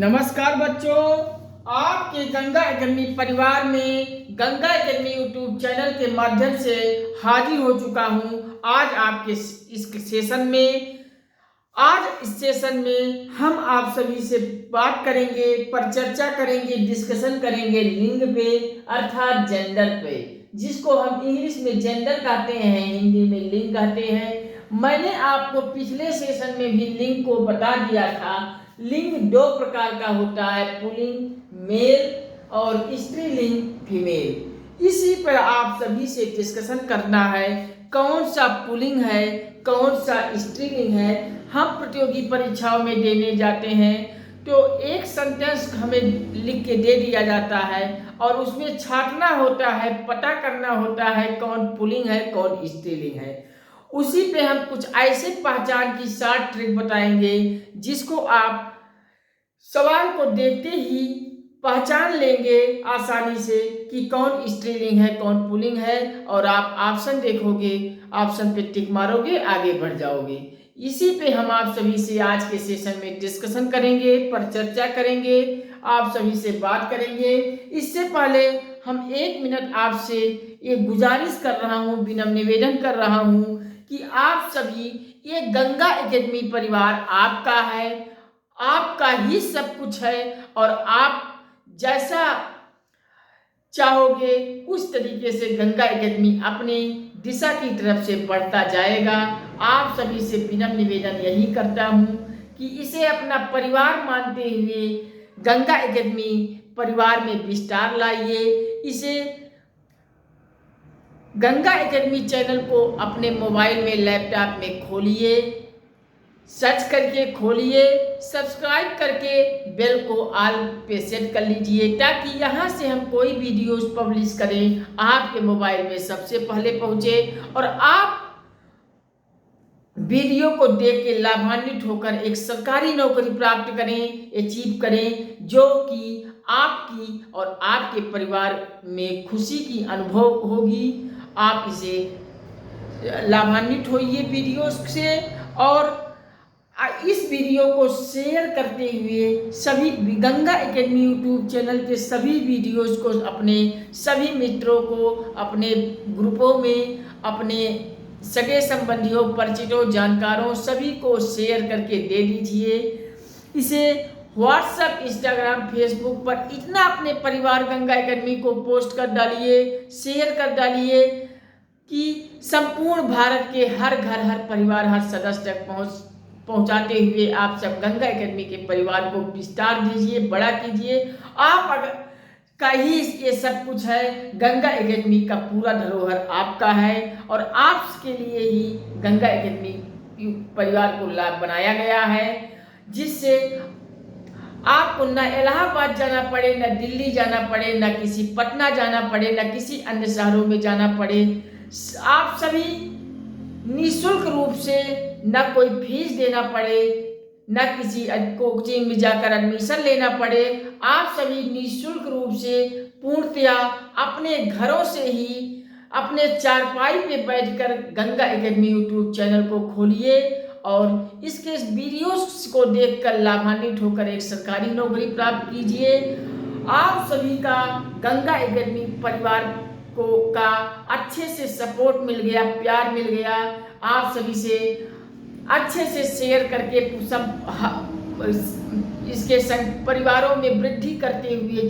नमस्कार बच्चों, आपके गंगा एकेडमी परिवार में गंगा एकेडमी यूट्यूब चैनल के माध्यम से हाजिर हो चुका हूं। आज आपके इस सेशन में हम आप सभी से बात करेंगे, परिचर्चा करेंगे, डिस्कशन करेंगे लिंग पे अर्थात जेंडर पे, जिसको हम इंग्लिश में जेंडर कहते हैं, हिंदी में लिंग कहते हैं। मैंने आपको पिछले सेशन में भी लिंग को बता दिया था। लिंग दो प्रकार का होता है, पुल्लिंग मेल और स्त्रीलिंग फीमेल। इसी पर आप सभी से डिस्कशन करना है, कौन सा पुल्लिंग है, कौन सा स्त्रीलिंग है। हम प्रतियोगी परीक्षाओं में देने जाते हैं तो एक सेंटेंस हमें लिख के दे दिया जाता है और उसमें छांटना होता है, पता करना होता है कौन पुल्लिंग है, कौन स्त्रीलिंग है। उसी पे हम कुछ ऐसे पहचान की शॉर्ट ट्रिक बताएंगे जिसको आप सवाल को देखते ही पहचान लेंगे आसानी से कि कौन स्त्रीलिंग है, कौन पुल्लिंग है, और आप ऑप्शन देखोगे, ऑप्शन पे टिक मारोगे, आगे बढ़ जाओगे। इसी पे हम आप सभी से आज के सेशन में डिस्कशन करेंगे, परिचर्चा करेंगे, आप सभी से बात करेंगे। इससे पहले हम 1 मिनट आपसे ये गुजारिश कर रहा हूँ, विनम्र निवेदन कर रहा हूँ कि आप सभी, ये गंगा एकेडमी परिवार आपका है, आपका ही सब कुछ है और आप जैसा चाहोगे उस तरीके से गंगा एकेडमी अपनी दिशा की तरफ से बढ़ता जाएगा। आप सभी से विनम्र निवेदन यही करता हूँ कि इसे अपना परिवार मानते हुए गंगा एकेडमी परिवार में विस्तार लाइए। इसे गंगा एकेडमी चैनल को अपने मोबाइल में, लैपटॉप में खोलिए, सर्च करके खोलिए, सब्सक्राइब करके बेल को ऑल पे सेट कर लीजिए ताकि यहाँ से हम कोई वीडियोस पब्लिश करें आपके मोबाइल में सबसे पहले पहुँचे और आप वीडियो को देख के लाभान्वित होकर एक सरकारी नौकरी प्राप्त करें, अचीव करें, जो कि आपकी और आपके परिवार में खुशी की अनुभव होगी। आप इसे लाभान्वित होइए वीडियो से और इस वीडियो को शेयर करते हुए सभी गंगा एकेडमी यूट्यूब चैनल के सभी वीडियोस को अपने सभी मित्रों को, अपने ग्रुपों में, अपने सगे संबंधियों, परिचितों, जानकारों सभी को शेयर करके दे दीजिए। इसे व्हाट्सएप, इंस्टाग्राम, फेसबुक पर इतना अपने परिवार गंगा एकेडमी को पोस्ट कर डालिए, शेयर कर डालिए कि संपूर्ण भारत के हर घर, हर परिवार, हर सदस्य तक पहुंचाते हुए आप सब गंगा एकेडमी के परिवार को विस्तार दीजिए, बड़ा कीजिए। आप अगर का ही ये सब कुछ है, गंगा एकेडमी का पूरा धरोहर आपका है और आपके लिए ही गंगा एकेडमी परिवार को लाभ बनाया गया है, जिससे आपको न इलाहाबाद जाना पड़े, न दिल्ली जाना पड़े, न किसी पटना जाना पड़े, न किसी अन्य शहरों में जाना पड़े। आप सभी निःशुल्क रूप से, न कोई फीस देना पड़े, न किसी कोचिंग में जाकर एडमिशन लेना पड़े। आप सभी निःशुल्क रूप से पूर्णतया अपने घरों से ही अपने चारपाई पे बैठकर गंगा एकेडमी यूट्यूब चैनल को खोलिए और इसके वीडियोस को देखकर लाभान्वित होकर एक सरकारी नौकरी प्राप्त कीजिए। आप सभी का गंगा एकेडमी परिवार का अच्छे से सपोर्ट मिल गया, प्यार मिल गया। आप सभी से अच्छे से शेयर करके इसके परिवारों में वृद्धि करते हुए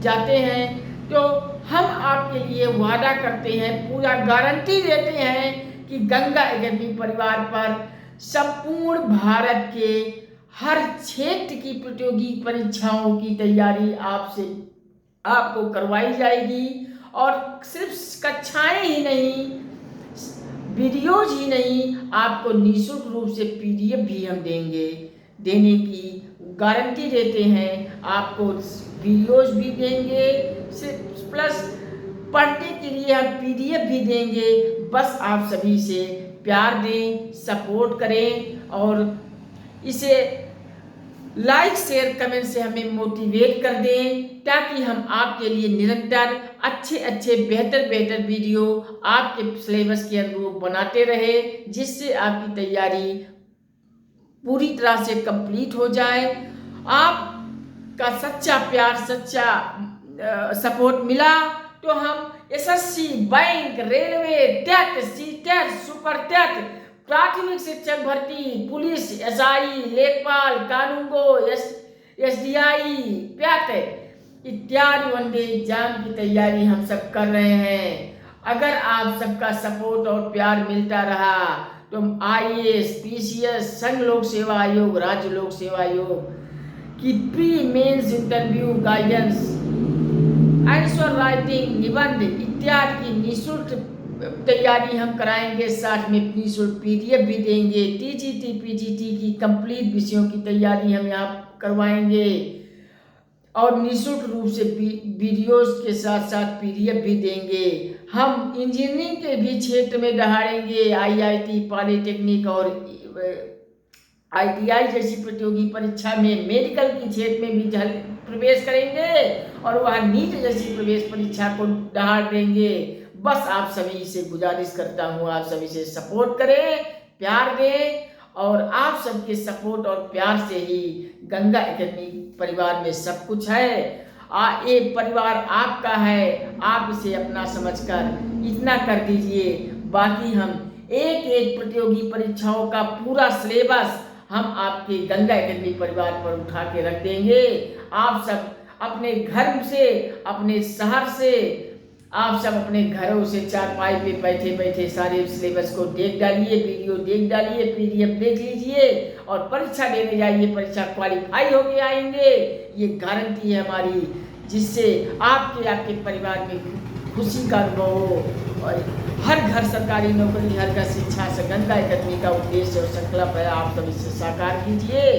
जाते हैं, तो हम आपके लिए वादा करते हैं, पूरा गारंटी देते हैं कि गंगा एकेडमी परिवार पर संपूर्ण भारत के हर क्षेत्र की प्रतियोगी परीक्षाओं की तैयारी आपको करवाई जाएगी और सिर्फ कक्षाएं ही नहीं, वीडियोज ही नहीं, आपको निःशुल्क रूप से पीडीएफ भी हम देने की गारंटी देते हैं। आपको वीडियोज भी देंगे, प्लस पढ़ने के लिए हम पीडीएफ भी देंगे। बस आप सभी से प्यार दें, सपोर्ट करें और इसे लाइक, शेयर, कमेंट से हमें मोटिवेट कर दें ताकि हम आपके लिए निरंतर अच्छे बेहतर वीडियो आपके सिलेबस के अनुरूप बनाते रहे, जिससे आपकी तैयारी पूरी तरह से कंप्लीट हो जाए आपका सच्चा प्यार, सच्चा सपोर्ट मिला तो हम SSC, bank, railway, TET, CTET, super TET, प्राथमिक शिक्षक भर्ती, पुलिस, एसआई, लेखपाल, कानूनगो, एसडीआई, पैट इत्यादि वनडे एग्जाम की तैयारी हम सब कर रहे हैं। अगर आप सबका सपोर्ट और प्यार मिलता रहा तो हम आईएएस, पीसीएस, संघ लोक सेवा आयोग, राज्य लोक सेवा आयोग की pre mains interview guidance, answer writing, निबंध इत्यादि की निःशुल्क तैयारी हम कराएंगे। साथ में निःशुल्क पीडीएफ भी देंगे। टीजीटी, पीजीटी की कंप्लीट विषयों की तैयारी हम यहाँ करवाएंगे और निःशुल्क रूप से वीडियोस के साथ साथ पीडीएफ भी देंगे। हम इंजीनियरिंग के भी क्षेत्र में दहाड़ेंगे। आईआईटी, पॉलिटेक्निक और आईटीआई जैसी प्रतियोगी परीक्षा में, मेडिकल के क्षेत्र में भी प्रवेश करेंगे और वह नीट जैसी प्रवेश परीक्षा को दहाड़ देंगे। बस आप सभी से गुजारिश करता हूँ, आप सभी से सपोर्ट करें, प्यार दें और आप सबके सपोर्ट और प्यार से ही गंगा एकेडमी परिवार में सब कुछ है। ये परिवार आपका है, आप इसे अपना समझकर इतना कर दीजिए। बाकी हम एक एक प्रतियोगी परीक्षाओं का पूरा सिलेबस हम आपके गंगा एकेडमी परिवार पर उठा के रख देंगे। आप सब अपने घर से, अपने शहर से, आप सब अपने घरों से चारपाई पे बैठे बैठे सारे सिलेबस को देख डालिए, वीडियो देख डालिए, पीडीएफ देख लीजिए और परीक्षा देने जाइए। परीक्षा क्वालिफाई होके आएंगे, ये गारंटी है हमारी, जिससे आपके परिवार में खुशी का अनुभव हो और हर घर सरकारी नौकरी, हर घर शिक्षा से गंगा एकेडमी का उद्देश्य और संकल्प है। आप सब इसे साकार कीजिए।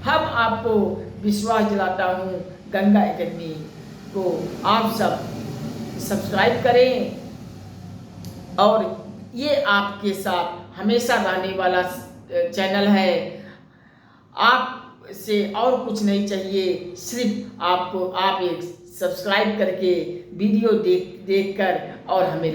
हम आपको विश्वास दिलाता हूँ, गंगा एकेडमी को आप सब सब्सक्राइब करें और ये आपके साथ हमेशा रहने वाला चैनल है। आप से और कुछ नहीं चाहिए, सिर्फ आप एक सब्सक्राइब करके वीडियो देखकर और हमें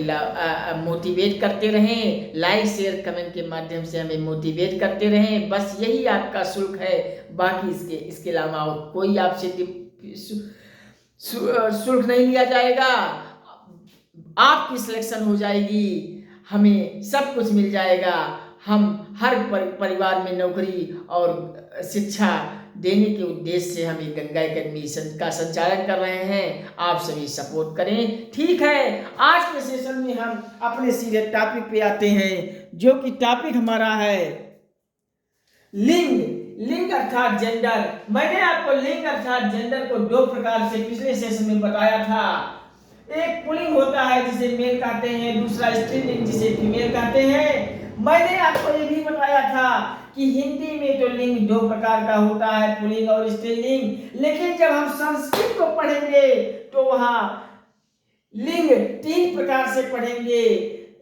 मोटिवेट करते रहें। लाइक, शेयर, कमेंट के माध्यम से हमें मोटिवेट करते रहें। बस यही आपका शुल्क है। बाकी इसके अलावा कोई आपसे शुल्क नहीं लिया जाएगा। आपकी सिलेक्शन हो जाएगी, हमें सब कुछ मिल जाएगा। हम हर परिवार में नौकरी और शिक्षा देने के उद्देश्य से हम ये गंगा एकेडमी का संचालन कर रहे हैं। आप सभी सपोर्ट करें। ठीक है, आज के सेशन में हम अपने सीधे टॉपिक पे आते हैं, जो कि टॉपिक हमारा है लिंग अर्थात जेंडर। मैंने आपको लिंग अर्थात जेंडर को दो प्रकार से पिछले सेशन में बताया था। एक पुल्लिंग होता है जिसे मेल कहते हैं, दूसरा स्त्रीलिंग जिसे फीमेल कहते हैं। मैंने आपको ये भी बताया था कि हिंदी में तो लिंग दो प्रकार का होता है, पुल्लिंग और स्त्रीलिंग, लेकिन जब हम संस्कृत को पढ़ेंगे तो वहाँ लिंग तीन प्रकार से पढ़ेंगे।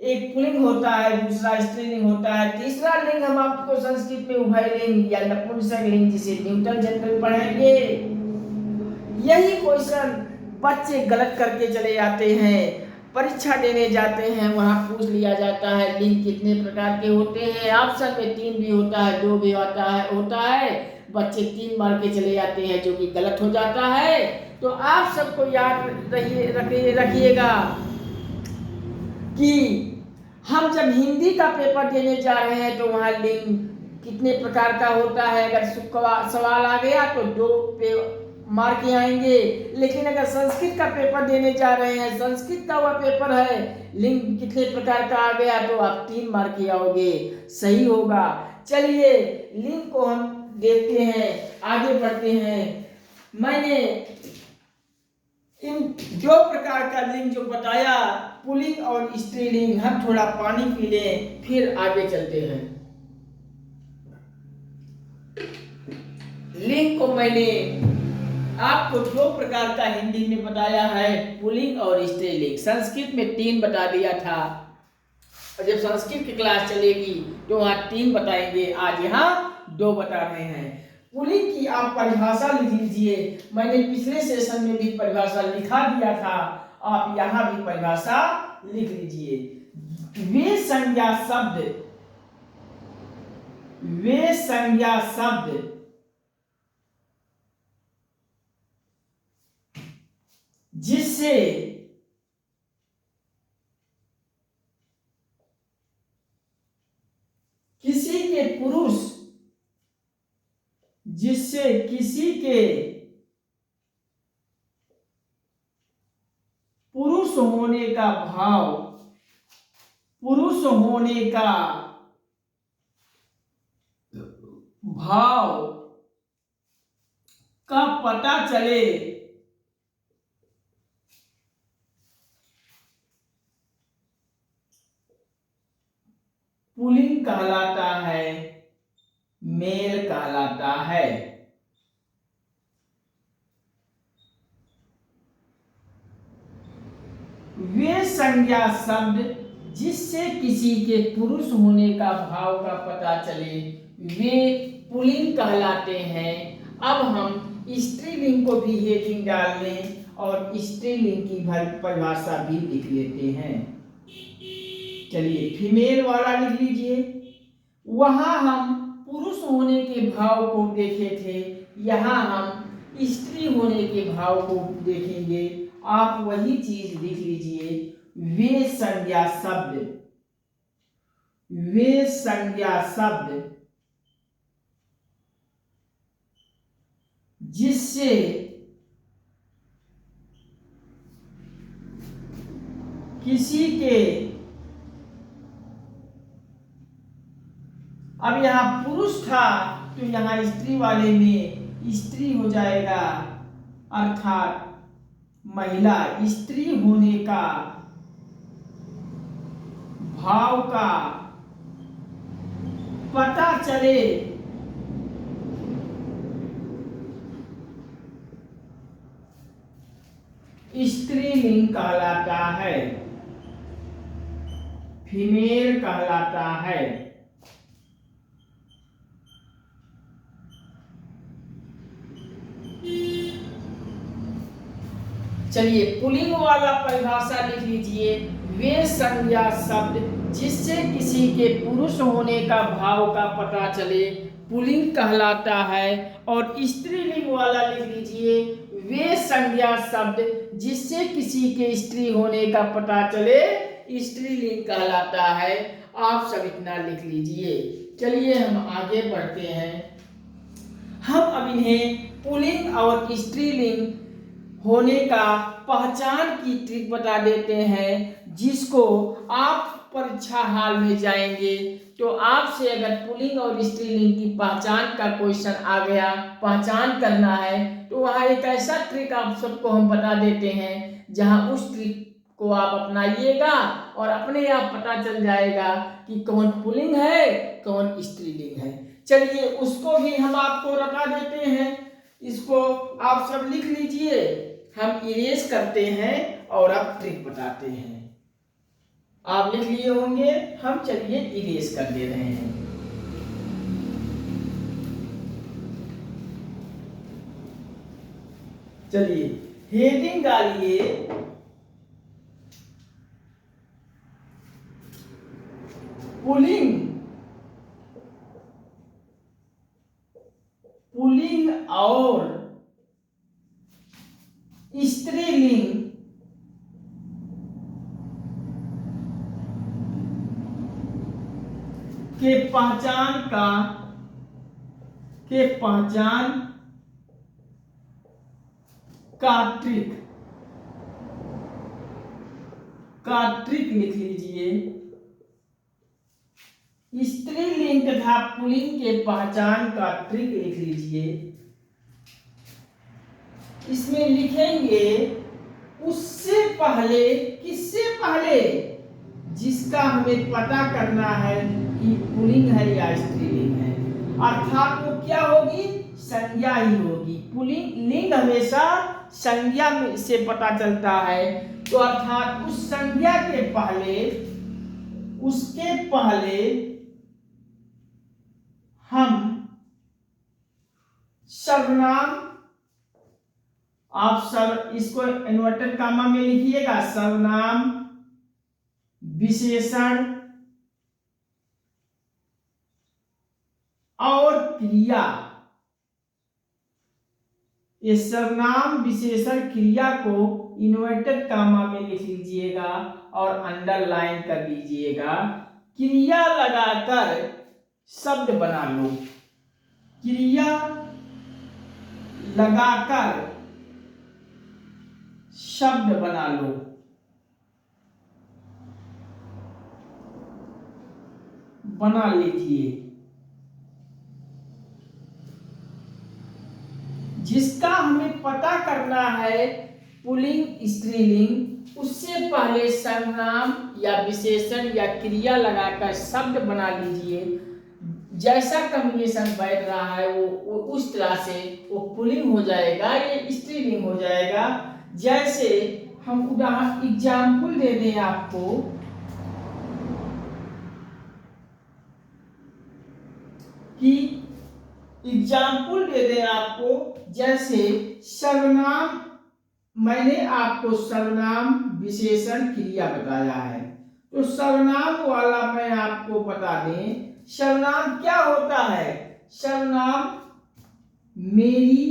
एक पुल्लिंग होता है, दूसरा स्त्रीलिंग होता है, तीसरा लिंग हम आपको संस्कृत में उभयलिंग या नपुंसक लिंग जिसे न्यूट्रल जेंडर पढ़ेंगे। यही क्वेश्चन बच्चे गलत करके चले जाते हैं, परीक्षा देने जाते हैं, वहां पूछ लिया जाता है लिंग कितने प्रकार के होते हैं। ऑप्शन में 3 भी होता है, 2 भी होता है। बच्चे 3 मार के चले जाते हैं, जो कि गलत हो जाता है। तो आप सबको याद रखिएगा कि हम जब हिंदी का पेपर देने जा रहे हैं तो वहाँ लिंग कितने प्रकार का होता है। अगर सवाल आ गया तो 2 मार्क आएंगे, लेकिन अगर संस्कृत का पेपर देने जा रहे हैं, संस्कृत का वह पेपर है, लिंग कितने प्रकार का आ गया तो आप 3 मार्क आओगे, सही होगा। चलिए लिंग को हम देखते हैं, आगे बढ़ते हैं। मैंने इन 2 प्रकार का लिंग जो बताया, पुल्लिंग और स्त्रीलिंग, हम थोड़ा पानी पी लें फिर आगे चलते हैं। लिंग को मैंने आपको 2 प्रकार का हिंदी में बताया है, पुल्लिंग और स्त्रीलिंग। संस्कृत में 3 बता दिया था, और जब संस्कृत की क्लास चलेगी तो वहाँ 3 बताएंगे, आज यहाँ 2 बता रहे हैं। पुल्लिंग की आप परिभाषा लिख लीजिए, मैंने पिछले सेशन में भी परिभाषा लिखा दिया था, आप यहाँ भी परिभाषा लिख लीजिए। वे संज्ञा शब्द जिससे किसी के पुरुष होने का भाव का पता चले, पुल्लिंग कहलाता है, मेल कहलाता है। वे संज्ञा शब्द जिससे किसी के पुरुष होने का भाव का पता चले वे पुल्लिंग कहलाते हैं। अब हम स्त्रीलिंग को भी हेडिंग डाल लें और स्त्रीलिंग की परिभाषा भी लिख लेते हैं। चलिए फीमेल वाला लिख लीजिए। वहां हम पुरुष होने के भाव को देखे थे, यहाँ हम स्त्री होने के भाव को देखेंगे। आप वही चीज लिख लीजिए। वे संज्ञा शब्द जिससे किसी के, अब यहां पुरुष था तो यहां स्त्री वाले में स्त्री हो जाएगा, अर्थात महिला। स्त्री होने का भाव का पता चले स्त्रीलिंग कहलाता है, फीमेल कहलाता है। चलिए पुल्लिंग वाला परिभाषा लिख लीजिए। वे संज्ञा शब्द जिससे किसी के पुरुष होने का भाव का पता चले पुल्लिंग कहलाता है। और स्त्रीलिंग वाला लिख लीजिए। वे संज्ञा शब्द जिससे किसी के स्त्री होने का पता चले स्त्रीलिंग कहलाता है। आप सब इतना लिख लीजिए। चलिए हम आगे बढ़ते हैं। हम अब इन्हें पुल्लिंग और स्त्रीलिंग होने का पहचान की ट्रिक बता देते हैं, जिसको आप परीक्षा हाल में जाएंगे तो आपसे अगर पुल्लिंग और स्त्रीलिंग की पहचान का क्वेश्चन आ गया, पहचान करना है, तो वहाँ एक ऐसा ट्रिक आप सबको हम बता देते हैं जहाँ उस ट्रिक को आप अपनाइएगा और अपने आप पता चल जाएगा कि कौन पुल्लिंग है कौन स्त्रीलिंग है। चलिए उसको भी हम आपको बता देते हैं। इसको आप सब लिख लीजिए। हम इरेज करते हैं और अब ट्रिक बताते हैं। आप लिख लिए होंगे, हम चलिए इरेज कर दे रहे हैं। चलिए हेडिंग डालिए पुल्लिंग और स्त्रीलिंग के पहचान का ट्रिक लिख लीजिए। स्त्रीलिंग तथा पुल्लिंग के पहचान का ट्रिक लिख लीजिए। इसमें लिखेंगे उससे पहले, किससे पहले, जिसका हमें पता करना है कि पुल्लिंग है या स्त्रीलिंग है। अर्थात वो क्या होगी, संज्ञा ही होगी। पुल्लिंग लिंग हमेशा संज्ञा से पता चलता है, तो अर्थात उस संज्ञा के पहले, उसके पहले हम सर्वनाम, आप सब इसको इन्वर्टेड कामा में लिखिएगा, सर्वनाम, विशेषण और क्रिया ये सर्वनाम विशेषण क्रिया को इन्वर्टेड कामा में लिख लीजिएगा और अंडरलाइन कर लीजिएगा। क्रिया लगाकर शब्द बना लो, क्रिया लगाकर शब्द बना लो। बना लीजिए। जिसका हमें पता करना है पुल्लिंग स्त्रीलिंग, उससे पहले सर्वनाम या विशेषण या क्रिया लगाकर शब्द बना लीजिए। जैसा कम्बिनेशन बैठ रहा है वो उस तरह से वो पुल्लिंग हो जाएगा, ये स्त्रीलिंग हो जाएगा। जैसे हम उदाहरण एग्जाम्पल दे दें आपको कि एग्जाम्पल दे दें आपको, जैसे सर्वनाम, मैंने आपको सर्वनाम विशेषण क्रिया बताया है, तो सर्वनाम वाला मैं आपको बता दें। सर्वनाम क्या होता है? सर्वनाम मेरी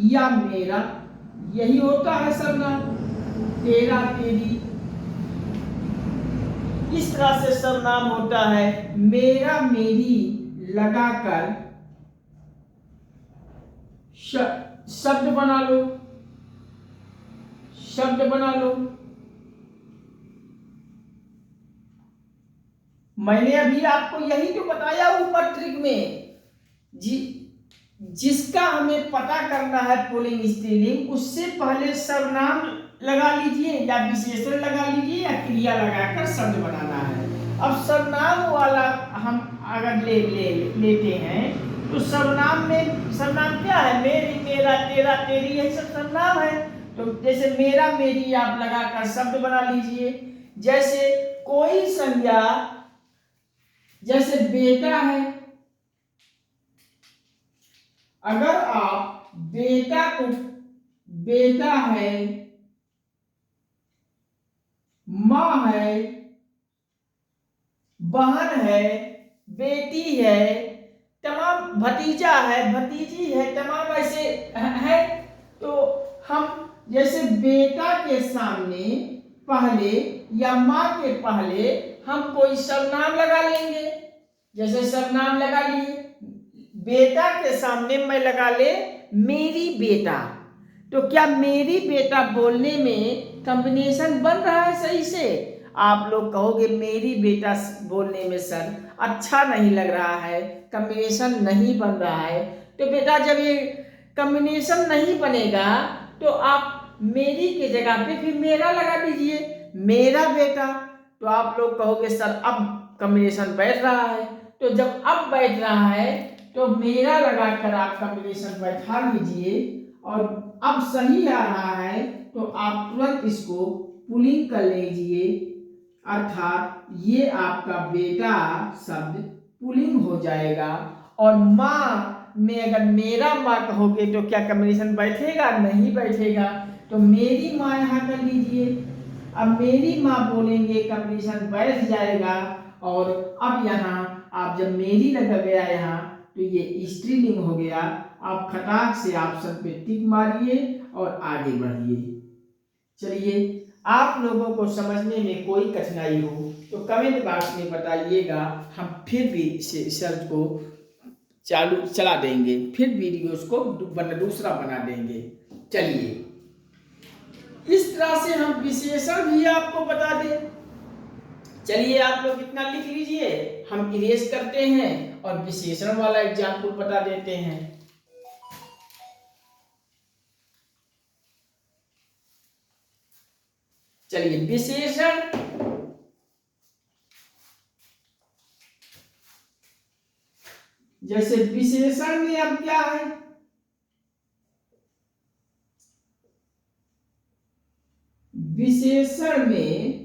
या मेरा, यही होता है सर्वनाम। तेरा, तेरी, इस तरह से सर्वनाम होता है। मेरा, मेरी लगाकर शब्द बना लो, शब्द बना लो। मैंने अभी आपको यही तो बताया ऊपर ट्रिक में। जिसका हमें पता करना है पुल्लिंग स्त्रीलिंग, उससे पहले सर्वनाम लगा लीजिए या विशेषण लगा लीजिए या क्रिया लगाकर शब्द बनाना है। अब सर्वनाम वाला हम अगर लेते हैं तो सर्वनाम में, सर्वनाम क्या है? मेरी, मेरा, तेरा, तेरी, यही सब सर्वनाम है। तो जैसे मेरा, मेरी आप लगाकर शब्द बना लीजिए। जैसे कोई संज्ञा, जैसे बेटा है, अगर आप बेटा को, बेटा है, माँ है, बहन है, बेटी है, तमाम भतीजा है, भतीजी है, तमाम ऐसे है। तो हम जैसे बेटा के सामने पहले या माँ के पहले हम कोई सर्वनाम लगा लेंगे। जैसे सर्वनाम लगा लिए, बेटा के सामने मैं लगा ले मेरी बेटा, तो क्या मेरी बेटा बोलने में कॉम्बिनेशन बन रहा है सही से? आप लोग कहोगे मेरी बेटा बोलने में सर अच्छा नहीं लग रहा है, कॉम्बिनेशन नहीं बन रहा है। तो बेटा जब ये कॉम्बिनेशन नहीं बनेगा तो आप मेरी के जगह पे फिर मेरा लगा दीजिए, मेरा बेटा। तो आप लोग कहोगे सर अब कॉम्बिनेशन बैठ रहा है। तो जब अब बैठ रहा है तो मेरा लगाकर आप कॉम्बिनेशन बैठा लीजिए और अब सही आ रहा है तो आप तुरंत इसको पुल्लिंग कर लीजिए, अर्थात ये आपका बेटा शब्द पुल्लिंग हो जाएगा। और माँ में अगर मेरा माँ कहोगे तो क्या कॉम्बिनेशन बैठेगा? नहीं बैठेगा। तो मेरी माँ यहाँ कर लीजिए, अब मेरी माँ बोलेंगे कॉम्बिनेशन बैठ जाएगा। और अब यहाँ आप जब मेरी लगा गया यहाँ तो ये स्त्रीलिंग हो गया। आप खटाक से ऑप्शन पे टिक मारिए और आगे बढ़िए। चलिए, आप लोगों को समझने में कोई कठिनाई हो तो कमेंट बॉक्स में बताइएगा, हम फिर भी सर्च को चला देंगे, फिर वीडियोस को दूसरा बना देंगे। चलिए, इस तरह से हम विशेषण भी आपको बता दें। चलिए, आप लोग इतना लिख लीजिए, हम इरेज करते हैं और विशेषण वाला एग्जाम्पल बता देते हैं। चलिए, विशेषण, जैसे विशेषण में अब क्या है? विशेषण में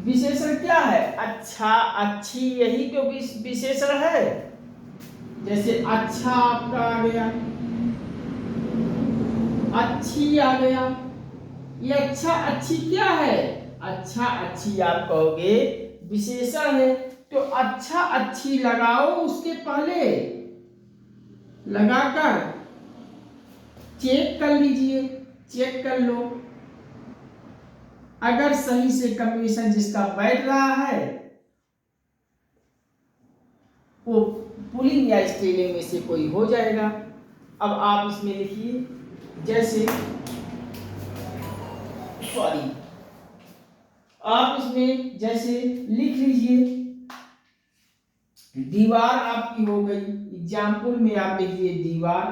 विशेषण क्या है? अच्छा, अच्छी, यही तो विशेषण है। जैसे अच्छा आपका आ गया, अच्छी आ गया। ये अच्छा, अच्छी क्या है? अच्छा, अच्छी आप कहोगे विशेषण है। तो अच्छा अच्छी लगाओ, उसके पहले लगाकर चेक कर लीजिए, चेक कर लो। अगर सही से कॉम्बिनेशन जिसका बैठ रहा है वो पुलिंग या स्त्रीलिंग में से कोई हो जाएगा। अब आप इसमें लिखिए, जैसे आप इसमें जैसे लिख लीजिए, दीवार आपकी हो गई। एग्जाम्पल में आप लिखिए दीवार,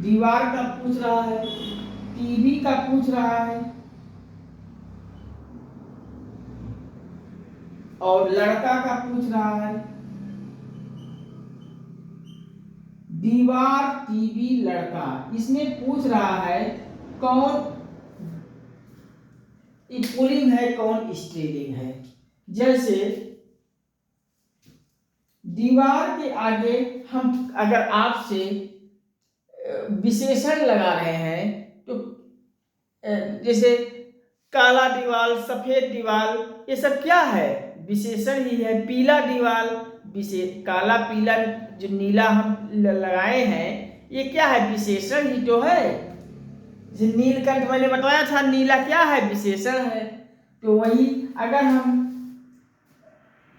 दीवार का पूछ रहा है, टीवी का पूछ रहा है, और लड़का का पूछ रहा है। दीवार, टीवी, लड़का, इसमें पूछ रहा है कौन पुल्लिंग है कौन स्त्रीलिंग है। जैसे दीवार के आगे हम अगर आपसे विशेषण लगा रहे हैं तो जैसे काला दीवार, सफेद दीवार, ये सब क्या है? विशेषण ही है। पीला दीवार, काला पीला जो नीला हम लगाए हैं ये क्या है? विशेषण ही तो है। जैसे नीलकंठ मैंने बताया था, नीला क्या है? विशेषण है। तो वही अगर हम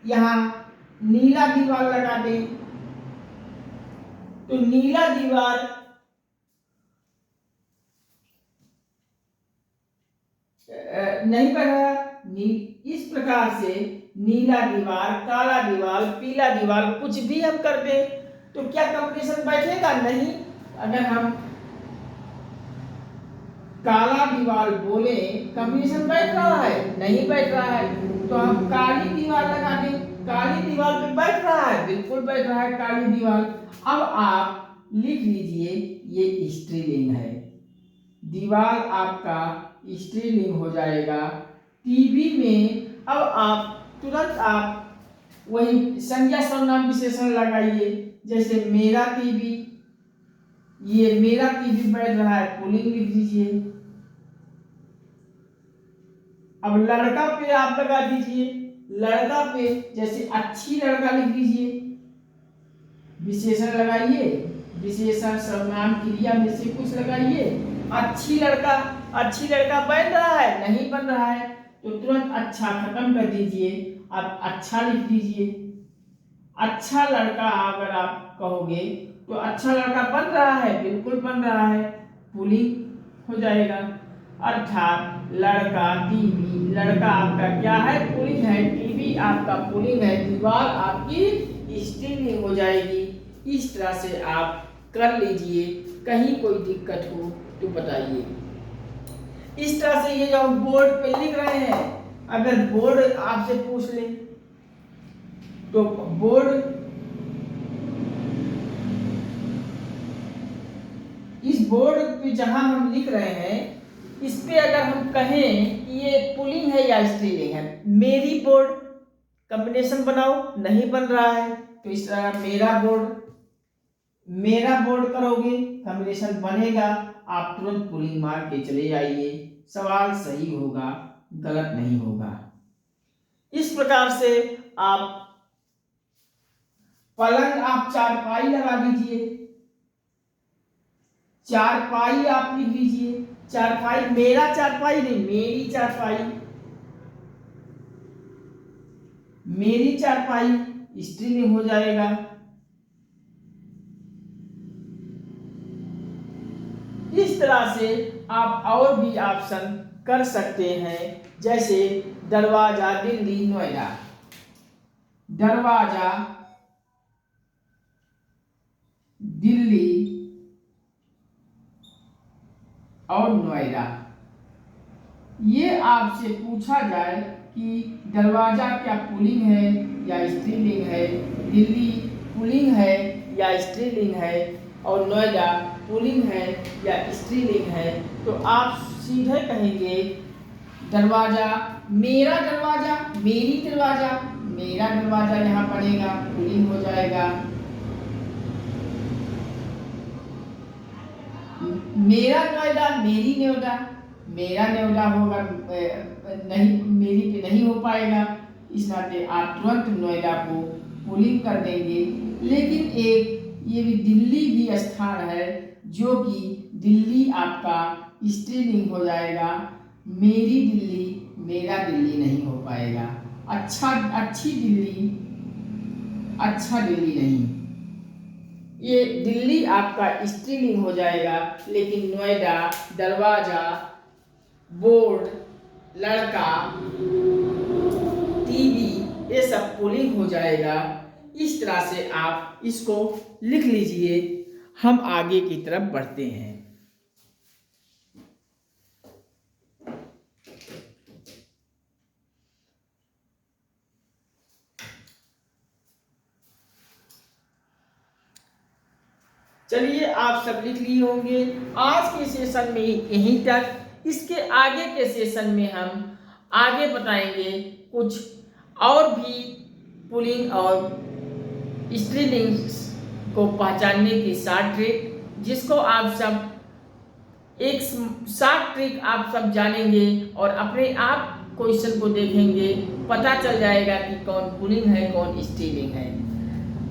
यहाँ नीला दीवार लगा दें तो नीला दीवार नहीं बना। इस प्रकार से नीला दीवार, काला दीवार, पीला दीवार कुछ भी हम कर दें तो क्या कॉम्बिनेशन बैठेगा? नहीं। अगर हम काला दीवार बोले कॉम्बिनेशन बैठ रहा है? नहीं बैठ रहा है। तो हम काली दीवार लगा दें, काली दीवार पे बैठ रहा है? बिल्कुल बैठ रहा है काली दीवार। अब आप लिख लीजिए ये स्त्रीलिंग है। दीवार आपका स्त्रीलिंग हो जाएगा। टीवी में अब आप तुरंत आप वही संज्ञा सर्वनाम विशेषण लगाइए। जैसे मेरा टीवी, ये मेरा टीवी बैठ रहा है, पुल्लिंग लिख दीजिए। अब लड़का पे आप लगा दीजिए, लड़का पे जैसे अच्छी लड़का लिख दीजिए, विशेषण लगाइए, विशेषण सर्वनाम क्रिया में से कुछ लगाइए। अच्छी लड़का, अच्छी लड़का बन रहा है? नहीं बन रहा है तो तुरंत अच्छा खत्म कर दीजिए, आप अच्छा लिख दीजिए। अच्छा लड़का अगर आप कहोगे तो अच्छा लड़का बन रहा है? बिल्कुल बन रहा है, पुल्लिंग हो जाएगा। अर्थात लड़का, टीवी, लड़का आपका क्या है? पुल्लिंग है, टीवी आपका पुल्लिंग है, दीवार आपकी स्त्रीलिंग हो जाएगी। इस तरह से आप कर लीजिए। कहीं कोई दिक्कत हो तो बताइए। इस तरह से ये जो बोर्ड पे लिख रहे हैं, अगर बोर्ड आपसे पूछ ले तो बोर्ड, इस बोर्ड पे जहां हम लिख रहे हैं इस पे अगर हम कहें कि ये पुल्लिंग है या स्त्रीलिंग है, मेरी बोर्ड, कॉम्बिनेशन बनाओ, नहीं बन रहा है तो इस तरह मेरा बोर्ड, मेरा बोर्ड करोगे कॉम्बिनेशन बनेगा। आप तुरंत पुल्लिंग मार के चले जाइए, सवाल सही होगा, गलत नहीं होगा। इस प्रकार से आप पलंग, आप चारपाई लगा दीजिए, चारपाई आप लिख लीजिए। चारपाई, मेरा चारपाई नहीं, मेरी चारपाई, मेरी चारपाई स्त्रीलिंग हो जाएगा। इस तरह से आप और भी ऑप्शन कर सकते हैं। जैसे दरवाजा, दिल्ली, नोएडा, दरवाजा, दिल्ली और नोएडा। ये आपसे पूछा जाए कि दरवाजा क्या पुल्लिंग है या स्त्रीलिंग है, दिल्ली पुल्लिंग है या स्त्रीलिंग है, और नोएडा पुल्लिंग है या स्त्रीलिंग है, तो आप सीधे कहेंगे दरवाजा, मेरा दरवाजा, मेरी दरवाजा, मेरा दरवाजा यहाँ पड़ेगा, पुल्लिंग हो जाएगा। मेरा नोएडा, मेरी नोएडा, मेरा नोएडा होगा नहीं, मेरी पे नहीं हो पाएगा। इस नाते आप तुरंत नोएडा को पुलिंग कर देंगे। लेकिन एक ये भी दिल्ली भी स्थान है जो कि दिल्ली आपका स्त्रीलिंग हो जाएगा। मेरी दिल्ली मेरा दिल्ली नहीं हो पाएगा। अच्छी दिल्ली अच्छा दिल्ली नहीं, ये दिल्ली आपका स्त्रीलिंग हो जाएगा। लेकिन नोएडा, दरवाजा, बोर्ड, लड़का, टीवी, ये सब पुलिंग हो जाएगा। इस तरह से आप इसको लिख लीजिए। हम आगे की तरफ बढ़ते हैं। चलिए, आप सब लिख लिए होंगे। आज के सेशन में यहीं तक। इसके आगे के सेशन में हम आगे बताएंगे कुछ और भी पुलिंग और स्त्रीलिंग को पहचानने की 7 ट्रिक, जिसको आप सब एक 7 ट्रिक आप सब जानेंगे और अपने आप क्वेश्चन को देखेंगे, पता चल जाएगा कि कौन पुलिंग है कौन स्त्रीलिंग है।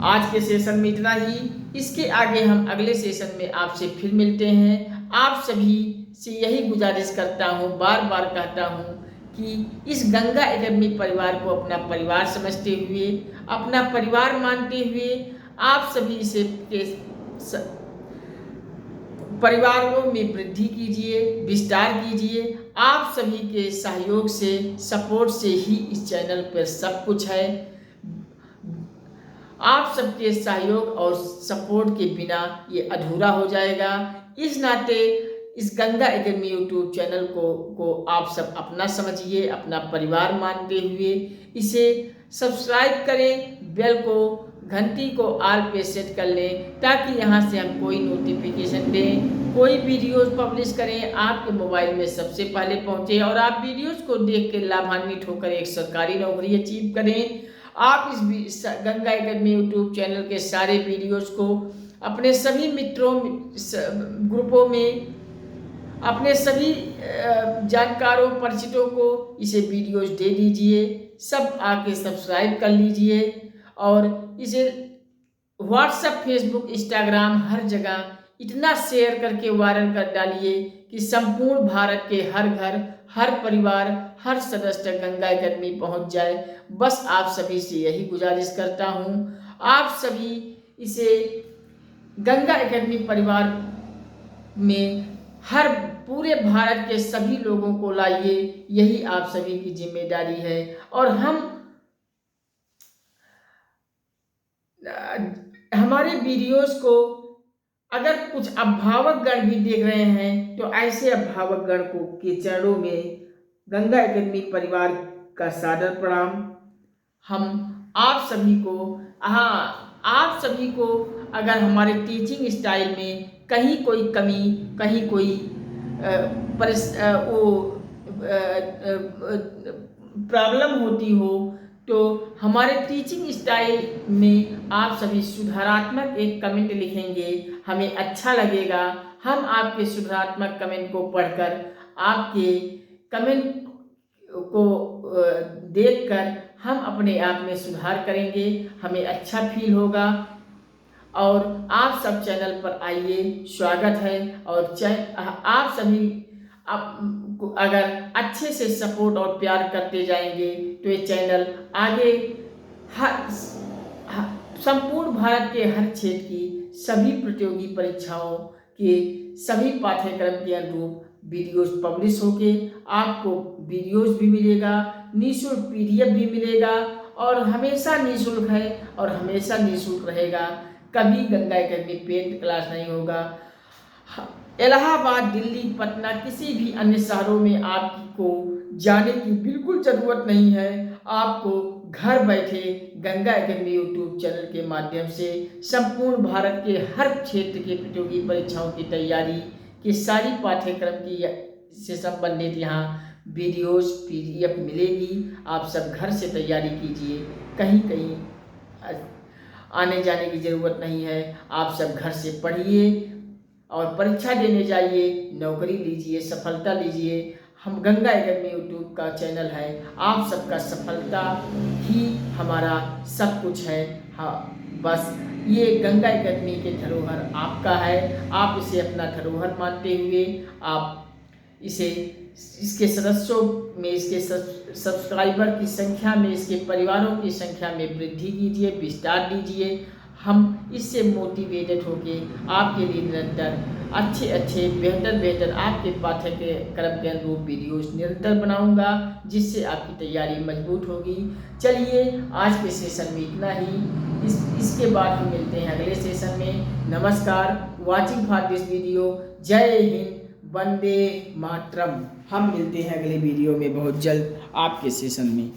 आज के सेशन में इतना ही। इसके आगे हम अगले सेशन में आपसे फिर मिलते हैं। आप सभी से यही गुजारिश करता हूँ, बार बार कहता हूँ कि इस गंगा एकेडमी परिवार को अपना परिवार समझते हुए, अपना परिवार मानते हुए आप सभी से परिवारों में वृद्धि कीजिए, विस्तार कीजिए। आप सभी के सहयोग से, सपोर्ट से ही इस चैनल पर सब कुछ है। आप सबके सहयोग और सपोर्ट के बिना ये अधूरा हो जाएगा। इस नाते इस गंगा एकेडमी यूट्यूब चैनल को आप सब अपना समझिए, अपना परिवार मानते हुए इसे सब्सक्राइब करें, बेल को, घंटी को ऑल पे सेट कर लें, ताकि यहाँ से हम कोई नोटिफिकेशन दें, कोई वीडियोस पब्लिश करें, आपके मोबाइल में सबसे पहले पहुँचे और आप वीडियोस को देख के लाभान्वित होकर एक सरकारी नौकरी अचीव करें। आप इस गंगा एकेडमी यूट्यूब चैनल के सारे वीडियोस को अपने सभी मित्रों ग्रुपों में, अपने सभी जानकारों परिचितों को इसे वीडियोस दे दीजिए। सब आके सब्सक्राइब कर लीजिए और इसे व्हाट्सएप, फेसबुक, इंस्टाग्राम हर जगह इतना शेयर करके वायरल कर डालिए कि संपूर्ण भारत के हर घर, हर परिवार, हर सदस्य गंगा एकेडमी पहुंच जाए। बस आप सभी से यही गुजारिश करता हूं। आप सभी इसे गंगा एकेडमी परिवार में हर पूरे भारत के सभी लोगों को लाइए, यही आप सभी की जिम्मेदारी है। और हमारे वीडियोस को अगर कुछ अभिभावक गण भी देख रहे हैं तो ऐसे अभिभावक गण को के चरणों में गंगा एकेडमी परिवार का सादर प्रणाम। हम आप सभी को अगर हमारे टीचिंग स्टाइल में कहीं कोई कमी, कहीं कोई प्रॉब्लम होती हो तो हमारे टीचिंग स्टाइल में आप सभी सुधारात्मक एक कमेंट लिखेंगे, हमें अच्छा लगेगा। हम आपके सुधारात्मक कमेंट को पढ़कर, आपके कमेंट को देखकर हम अपने आप में सुधार करेंगे, हमें अच्छा फील होगा। और आप सब चैनल पर आइए, स्वागत है। और आप सभी अगर अच्छे से सपोर्ट और प्यार करते जाएंगे तो ये चैनल आगे संपूर्ण भारत के हर क्षेत्र की सभी प्रतियोगी परीक्षाओं के सभी पाठ्यक्रम के अनुरूप वीडियोस पब्लिश होके आपको वीडियोस भी मिलेगा, निःशुल्क PDF भी मिलेगा और हमेशा निःशुल्क है और हमेशा निःशुल्क रहेगा। कभी गंगा एकेडमी पेड क्लास नहीं होगा। इलाहाबाद, दिल्ली, पटना, किसी भी अन्य शहरों में आपको जाने की बिल्कुल ज़रूरत नहीं है। आपको घर बैठे गंगा एकेडमी यूट्यूब चैनल के माध्यम से संपूर्ण भारत के हर क्षेत्र के प्रतियोगी परीक्षाओं की तैयारी की सारी पाठ्यक्रम की से संबंधित यहाँ वीडियोस PDF मिलेगी। आप सब घर से तैयारी कीजिए, कहीं आने जाने की ज़रूरत नहीं है। आप सब घर से पढ़िए और परीक्षा देने जाइए, नौकरी लीजिए, सफलता लीजिए। हम गंगा एकेडमी यूट्यूब का चैनल है। आप सबका सफलता ही हमारा सब कुछ है। हाँ, बस ये गंगा एकेडमी के धरोहर आपका है। आप इसे अपना धरोहर मानते हुए आप इसे इसके सदस्यों में, इसके सब्सक्राइबर की संख्या में, इसके परिवारों की संख्या में वृद्धि कीजिए, विस्तार दीजिए। हम इससे मोटिवेटेड होके आपके लिए निरंतर अच्छे बेहतर आपके पाठ्यक्रम के अनुरूप वीडियोस निरंतर बनाऊंगा, जिससे आपकी तैयारी मजबूत होगी। चलिए आज के सेशन में इतना ही। इसके बाद हम मिलते हैं अगले सेशन में। नमस्कार, वॉचिंग फॉर दिस वीडियो। जय हिंद, वंदे मातरम। हम मिलते हैं अगले वीडियो में बहुत जल्द आपके सेशन में।